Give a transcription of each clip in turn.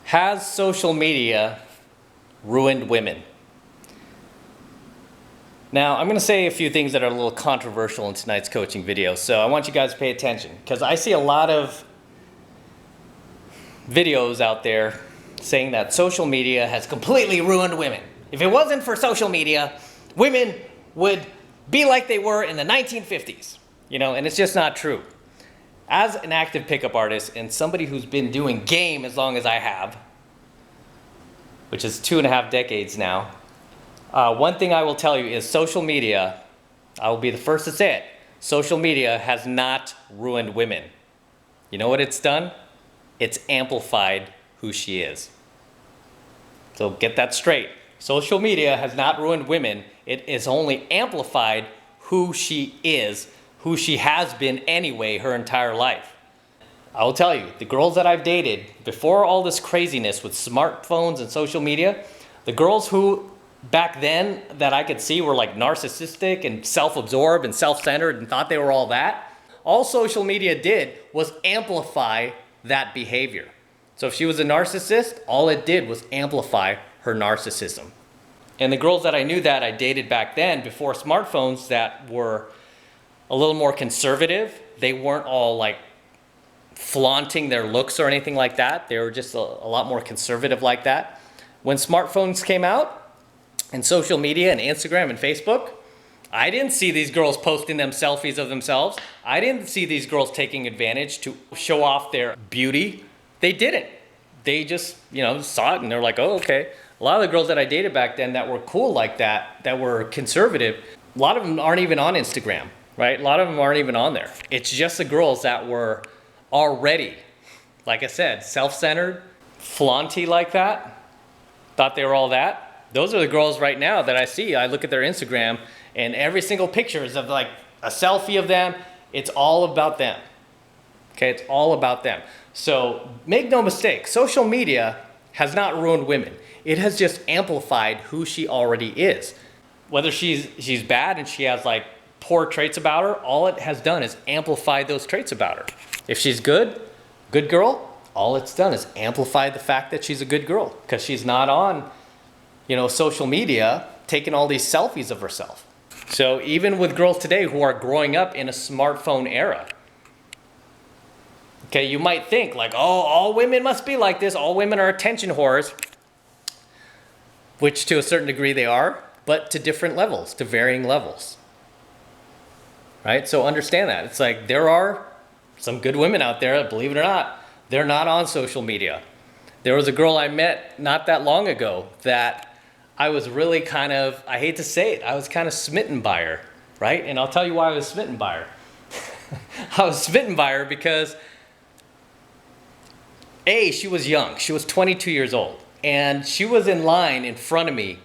Has social media ruined women? Now, I'm going to say a few things that are a little controversial in tonight's coaching video, so I want you guys to pay attention, because I see a lot of videos out there saying that social media has completely ruined women. If it wasn't for social media, women would be like they were in the 1950s, and it's just not true. As an active pickup artist and somebody who's been doing game as long as I have, which is 2.5 decades now, one thing I will tell you is social media, I will be the first to say it, social media has not ruined women. You know what it's done? It's amplified who she is. So get that straight. Social media has not ruined women. It has only amplified who she is, who she has been anyway her entire life. I will tell you, the girls that I've dated before all this craziness with smartphones and social media, the girls who back then that I could see were like narcissistic and self-absorbed and self-centered and thought they were all social media did was amplify that behavior. So if she was a narcissist, all it did was amplify her narcissism. And the girls that I knew that I dated back then before smartphones that were a little more conservative, they weren't all like flaunting their looks or anything like that. They were just a lot more conservative like that. When smartphones came out and social media and Instagram and Facebook, I didn't see these girls posting them selfies of themselves. I didn't see these girls taking advantage to show off their beauty. They didn't. They just, saw it and they're like, oh, okay. A lot of the girls that I dated back then that were cool like that, that were conservative, a lot of them aren't even on Instagram, right? A lot of them aren't even on there. It's just the girls that were already, like I said, self-centered, flaunty like that, thought they were all that. Those are the girls right now that I see. I look at their Instagram and every single picture is of like a selfie of them. It's all about them. Okay, it's all about them. So make no mistake, social media has not ruined women. It has just amplified who she already is. Whether she's bad and she has like poor traits about her, all it has done is amplify those traits about her. If she's good girl, all it's done is amplify the fact that she's a good girl because she's not on, social media taking all these selfies of herself. So even with girls today who are growing up in a smartphone era, okay, you might think like, oh, all women must be like this. All women are attention whores, which to a certain degree they are, but to different levels, to varying levels, right? So understand that. It's like there are some good women out there, believe it or not, they're not on social media. There was a girl I met not that long ago that I was really I hate to say it, I was kind of smitten by her, right? And I'll tell you why I was smitten by her. I was smitten by her because she was young. She was 22 years old. And she was in line in front of me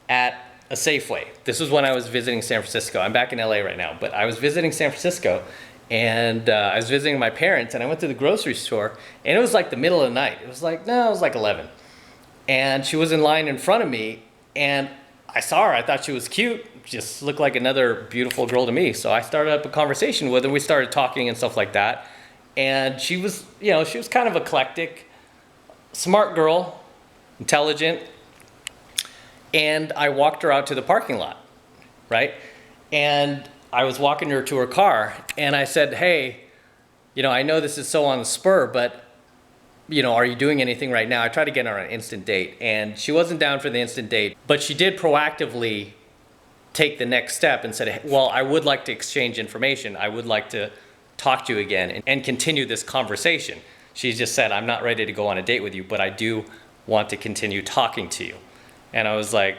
at a Safeway. This was when I was visiting San Francisco. I'm back in LA right now, but I was visiting San Francisco and I was visiting my parents and I went to the grocery store and it was like the middle of the night. It was like 11. And she was in line in front of me and I saw her. I thought she was cute. Just looked like another beautiful girl to me. So I started up a conversation with her. We started talking and stuff like that. And she was, she was kind of eclectic, smart girl, intelligent. And I walked her out to the parking lot, right? And I was walking her to her car and I said, hey, I know this is so on the spur, but, are you doing anything right now? I tried to get her on an instant date and she wasn't down for the instant date, but she did proactively take the next step and said, well, I would like to exchange information. I would like to talk to you again and continue this conversation. She just said, I'm not ready to go on a date with you, but I do want to continue talking to you. And I was like,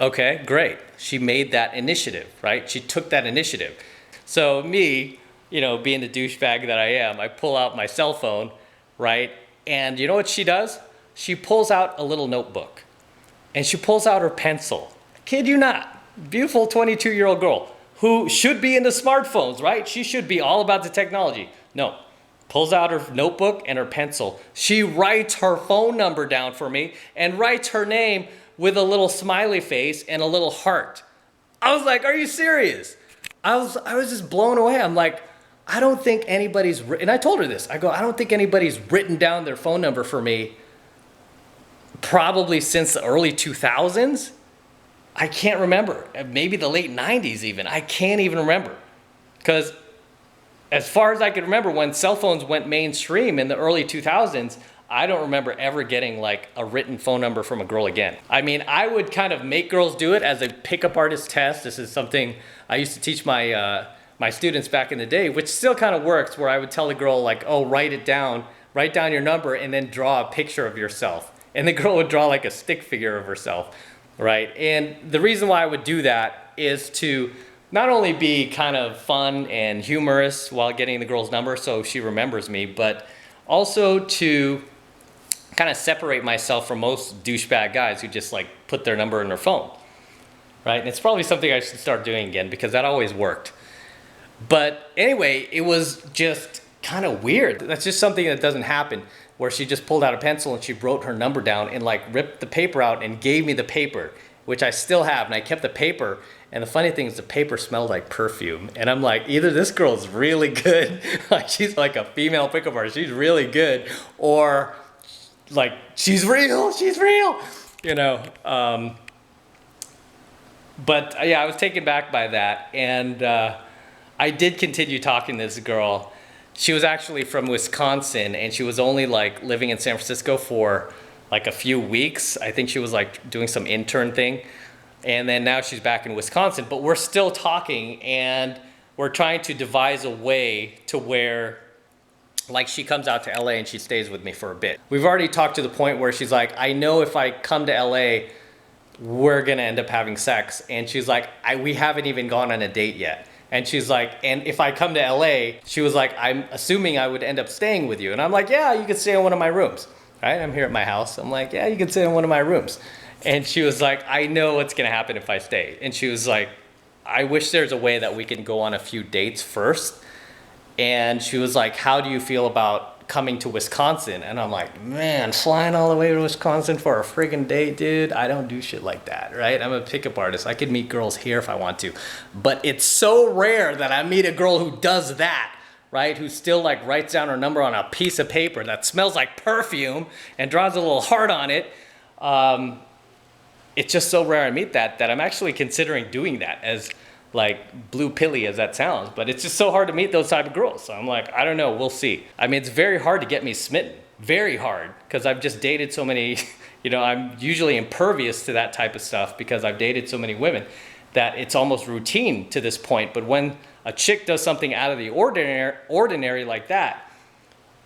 okay, great. She made that initiative, right? She took that initiative. So me, being the douchebag that I am, I pull out my cell phone, right? And you know what she does? She pulls out a little notebook and she pulls out her pencil. Kid you not, beautiful 22-year-old girl who should be into smartphones, right? She should be all about the technology. No, pulls out her notebook and her pencil. She writes her phone number down for me and writes her name with a little smiley face and a little heart. I was like, are you serious? I was just blown away. I'm like, I don't think anybody's, and I told her this, I go, I don't think anybody's written down their phone number for me probably since the early 2000s. I can't remember. Maybe the late 90s even. I can't even remember. Because as far as I can remember, when cell phones went mainstream in the early 2000s, I don't remember ever getting like a written phone number from a girl again. I mean, I would kind of make girls do it as a pickup artist test. This is something I used to teach my students back in the day, which still kind of works, where I would tell the girl like, oh, write down your number and then draw a picture of yourself. And the girl would draw like a stick figure of herself, right? And the reason why I would do that is to not only be kind of fun and humorous while getting the girl's number so she remembers me, but also to kind of separate myself from most douchebag guys who just like put their number in their phone, right? And it's probably something I should start doing again because that always worked. But anyway, it was just kind of weird. That's just something that doesn't happen, where she just pulled out a pencil and she wrote her number down and like ripped the paper out and gave me the paper, which I still have, and I kept the paper. And the funny thing is the paper smelled like perfume. And I'm like, either this girl's really good, like she's like a female pickup artist, she's really good, or like she's real, you know. But yeah, I was taken back by that. And I did continue talking to this girl. She was actually from Wisconsin, and she was only like living in San Francisco for like a few weeks. I think she was like doing some intern thing. And then now she's back in Wisconsin, but we're still talking, and we're trying to devise a way to where like she comes out to LA and she stays with me for a bit. We've already talked to the point where she's like, I know if I come to LA, we're gonna end up having sex. And she's like, we haven't even gone on a date yet. And she's like, and if I come to LA, she was like, I'm assuming I would end up staying with you. And I'm like, yeah, you could stay in one of my rooms, right? I'm here at my house. I'm like, yeah, you could stay in one of my rooms. And she was like, I know what's gonna happen if I stay. And she was like, I wish there's a way that we can go on a few dates first. And she was like, how do you feel about coming to Wisconsin? And I'm like, man, flying all the way to Wisconsin for a friggin' date, dude? I don't do shit like that, right? I'm a pickup artist. I could meet girls here if I want to. But it's so rare that I meet a girl who does that, right? Who still like writes down her number on a piece of paper that smells like perfume and draws a little heart on it. It's just so rare I meet that I'm actually considering doing that, as like blue pilly as that sounds. But it's just so hard to meet those type of girls. So I'm like, I don't know, we'll see. I mean, it's very hard to get me smitten. Very hard, because I've just dated so many, you know, I'm usually impervious to that type of stuff because I've dated so many women that it's almost routine to this point. But when a chick does something out of the ordinary like that,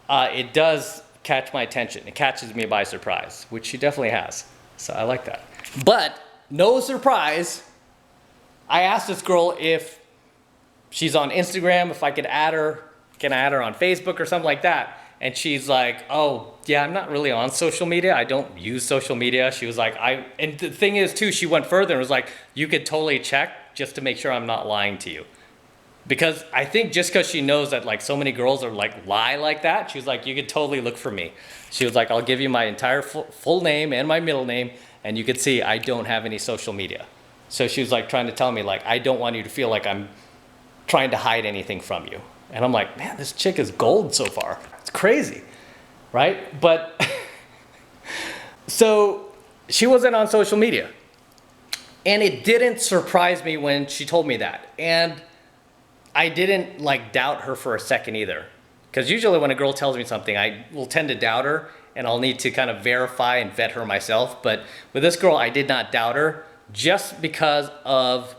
it does catch my attention. It catches me by surprise, which she definitely has. So I like that. But no surprise, I asked this girl if she's on Instagram, if I could add her, can I add her on Facebook or something like that? And she's like, oh, yeah, I'm not really on social media. I don't use social media. She was like, and the thing is too, she went further and was like, you could totally check just to make sure I'm not lying to you. Because I think just because she knows that like so many girls are like lie like that, she was like, you could totally look for me. She was like, I'll give you my entire full name and my middle name, and you could see I don't have any social media. So she was like trying to tell me like, I don't want you to feel like I'm trying to hide anything from you. And I'm like, man, this chick is gold so far. It's crazy, right? But so she wasn't on social media. And it didn't surprise me when she told me that. And I didn't like doubt her for a second either. Because usually when a girl tells me something, I will tend to doubt her, and I'll need to kind of verify and vet her myself. But with this girl, I did not doubt her just because of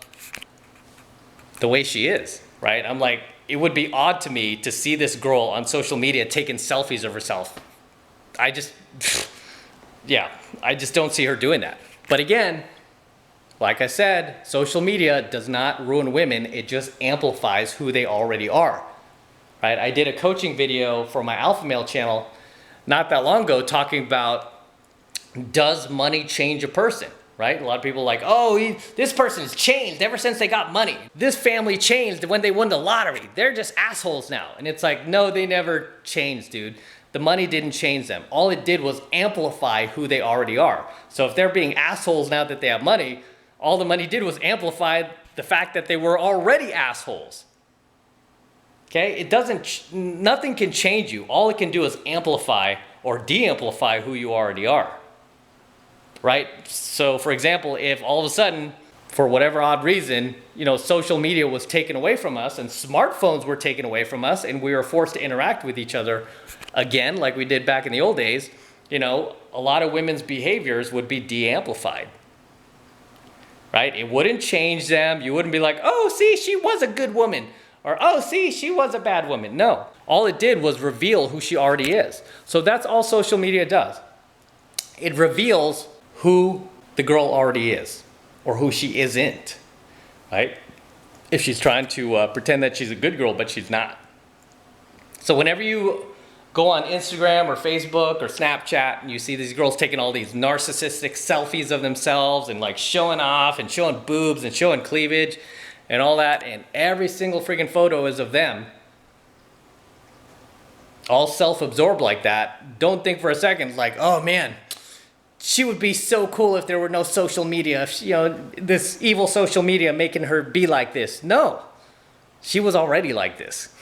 the way she is, right? I'm like, it would be odd to me to see this girl on social media taking selfies of herself. I just don't see her doing that. But again, like I said, social media does not ruin women. It just amplifies who they already are, right? I did a coaching video for my Alpha Male channel not that long ago talking about, does money change a person, right? A lot of people are like, oh, this person's changed ever since they got money. This family changed when they won the lottery. They're just assholes now. And it's like, no, they never changed, dude. The money didn't change them. All it did was amplify who they already are. So if they're being assholes now that they have money, all the money did was amplify the fact that they were already assholes. Okay, nothing can change you. All it can do is amplify or de-amplify who you already are. right? So for example, if all of a sudden, for whatever odd reason, social media was taken away from us and smartphones were taken away from us and we were forced to interact with each other again, like we did back in the old days, a lot of women's behaviors would be de-amplified, right? It wouldn't change them. You wouldn't be like, oh, see, she was a good woman. Or, oh, see, she was a bad woman. No, all it did was reveal who she already is. So that's all social media does. It reveals who the girl already is or who she isn't, right? If she's trying to pretend that she's a good girl, but she's not. So whenever you go on Instagram or Facebook or Snapchat and you see these girls taking all these narcissistic selfies of themselves and like showing off and showing boobs and showing cleavage and all that, and every single freaking photo is of them, all self-absorbed like that, don't think for a second like, oh man, she would be so cool if there were no social media, this evil social media making her be like this. No, she was already like this,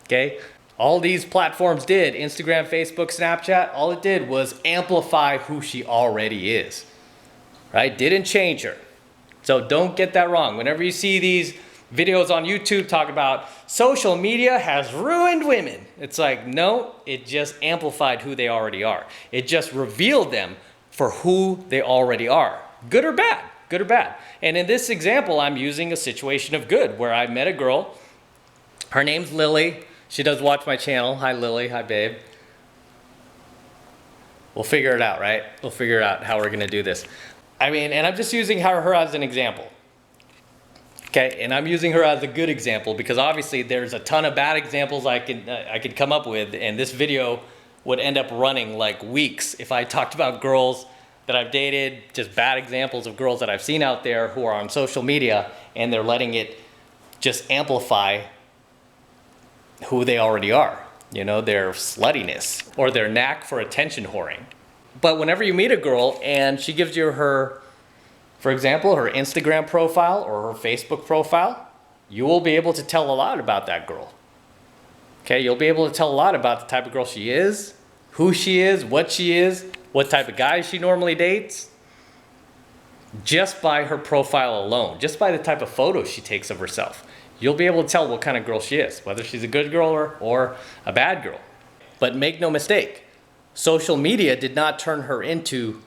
okay? All these platforms did, Instagram, Facebook, Snapchat, all it did was amplify who she already is, right? Didn't change her. So don't get that wrong. Whenever you see these videos on YouTube talk about social media has ruined women, it's like, no, it just amplified who they already are. It just revealed them for who they already are, good or bad, good or bad. And in this example, I'm using a situation of good where I met a girl. Her name's Lily. She does watch my channel. Hi, Lily. Hi, babe. We'll figure it out, right? We'll figure out how we're going to do this. And I'm just using her as an example. Okay, and I'm using her as a good example because obviously there's a ton of bad examples I could come up with, and this video would end up running like weeks if I talked about girls that I've dated, just bad examples of girls that I've seen out there who are on social media and they're letting it just amplify who they already are, their sluttiness or their knack for attention whoring. But whenever you meet a girl and she gives you her, for example, her Instagram profile or her Facebook profile, you will be able to tell a lot about that girl. Okay, you'll be able to tell a lot about the type of girl she is, who she is, what type of guys she normally dates, just by her profile alone, just by the type of photos she takes of herself. You'll be able to tell what kind of girl she is, whether she's a good girl or a bad girl. But make no mistake, social media did not turn her into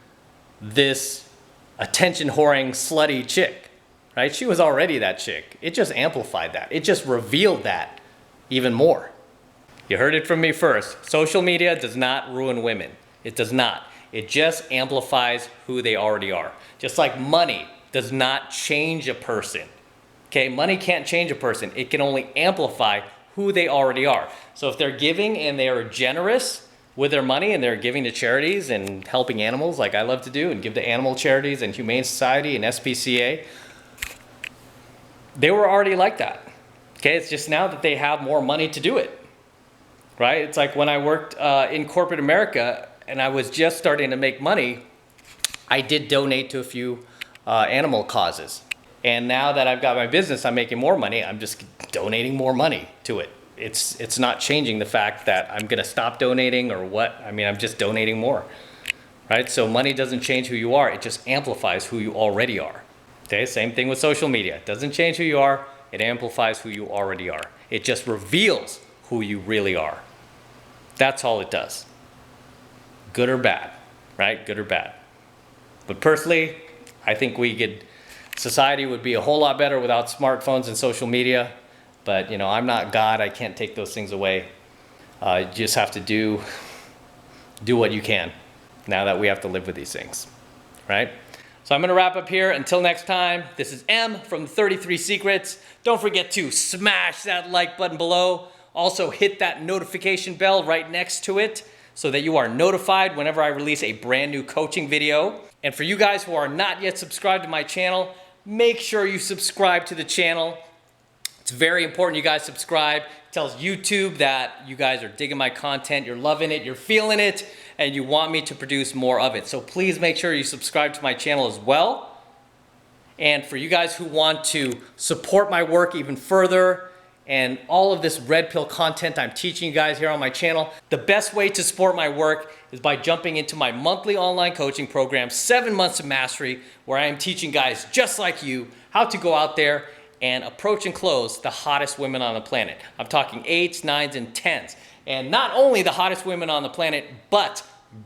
this attention whoring, slutty chick, right? She was already that chick. It just amplified that. It just revealed that even more. You heard it from me first. Social media does not ruin women. It does not. It just amplifies who they already are. Just like money does not change a person. Okay, money can't change a person. It can only amplify who they already are. So if they're giving and they are generous with their money and they're giving to charities and helping animals like I love to do and give to animal charities and Humane Society and SPCA, they were already like that. Okay, it's just now that they have more money to do it, right? It's like when I worked in corporate America and I was just starting to make money, I did donate to a few animal causes. And now that I've got my business, I'm making more money, I'm just donating more money to it. It's not changing the fact that I'm gonna stop donating or what. I'm just donating more, right? So money doesn't change who you are, it just amplifies who you already are. Okay, same thing with social media. It doesn't change who you are, it amplifies who you already are. It just reveals who you really are. That's all it does. Good or bad, right? Good or bad. But personally, I think society would be a whole lot better without smartphones and social media. But I'm not God, I can't take those things away. You just have to do what you can now that we have to live with these things, right? So I'm gonna wrap up here. Until next time, this is M from 33 Secrets. Don't forget to smash that like button below. Also hit that notification bell right next to it so that you are notified whenever I release a brand new coaching video. And for you guys who are not yet subscribed to my channel, make sure you subscribe to the channel. It's very important you guys subscribe. It tells YouTube that you guys are digging my content, you're loving it, you're feeling it, and you want me to produce more of it. So please make sure you subscribe to my channel as well. And for you guys who want to support my work even further and all of this red pill content I'm teaching you guys here on my channel, the best way to support my work is by jumping into my monthly online coaching program, 7 Months of Mastery, where I am teaching guys just like you how to go out there and approach and close the hottest women on the planet. I'm talking 8s, 9s, and 10s. And not only the hottest women on the planet, but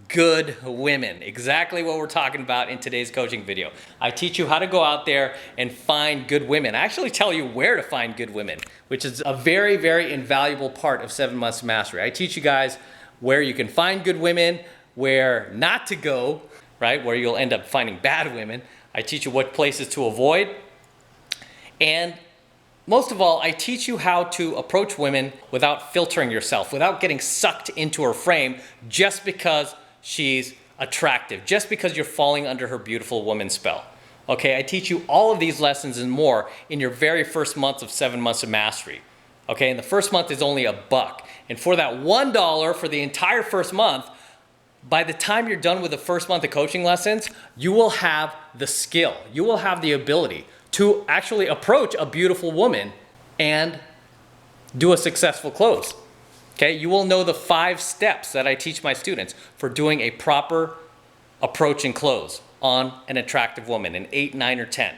good women. Exactly what we're talking about in today's coaching video. I teach you how to go out there and find good women. I actually tell you where to find good women, which is a very, very invaluable part of 7 Months of Mastery. I teach you guys where you can find good women, where not to go, right? Where you'll end up finding bad women. I teach you what places to avoid. And most of all, I teach you how to approach women without filtering yourself, without getting sucked into her frame just because she's attractive, just because you're falling under her beautiful woman spell. Okay, I teach you all of these lessons and more in your very first month of 7 Months of Mastery. Okay, and the first month is only $1. And for that $1 for the entire first month, by the time you're done with the first month of coaching lessons, you will have the skill, you will have the ability to actually approach a beautiful woman and do a successful close. Okay, you will know the 5 steps that I teach my students for doing a proper approach and close on an attractive woman, an 8, 9, or 10.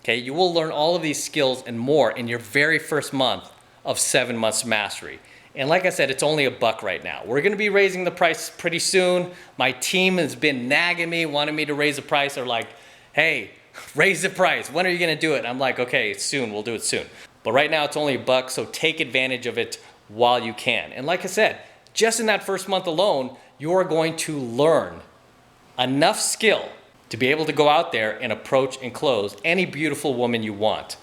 Okay, you will learn all of these skills and more in your very first month of 7 Months of Mastery. And like I said, it's only $1 right now. We're gonna be raising the price pretty soon. My team has been nagging me, wanting me to raise the price. They're like, hey, raise the price. When are you gonna do it? I'm like, okay, soon, we'll do it soon. But right now it's only $1, so take advantage of it while you can. And like I said, just in that first month alone, you are going to learn enough skill to be able to go out there and approach and close any beautiful woman you want.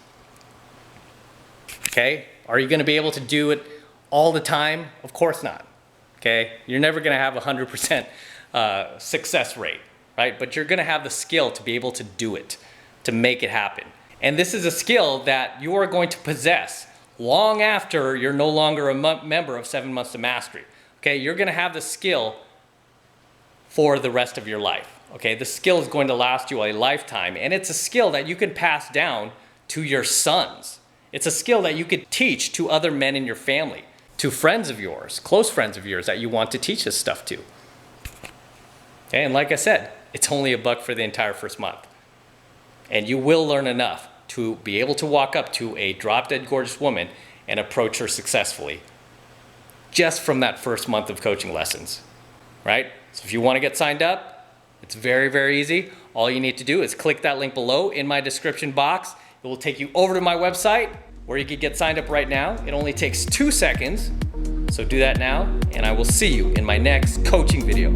Okay? Are you gonna be able to do it all the time? Of course not. Okay? You're never gonna have a 100% success rate. Right? But you're gonna have the skill to be able to do it, to make it happen. And this is a skill that you are going to possess long after you're no longer a member of 7 Months of Mastery. Okay, you're gonna have the skill for the rest of your life. Okay, the skill is going to last you a lifetime, and it's a skill that you can pass down to your sons. It's a skill that you could teach to other men in your family, to friends of yours, close friends of yours that you want to teach this stuff to. Okay, and like I said, it's only $1 for the entire first month. And you will learn enough to be able to walk up to a drop-dead gorgeous woman and approach her successfully just from that first month of coaching lessons, right? So if you want to get signed up, it's very, very easy. All you need to do is click that link below in my description box. It will take you over to my website where you can get signed up right now. It only takes 2 seconds. So do that now, and I will see you in my next coaching video.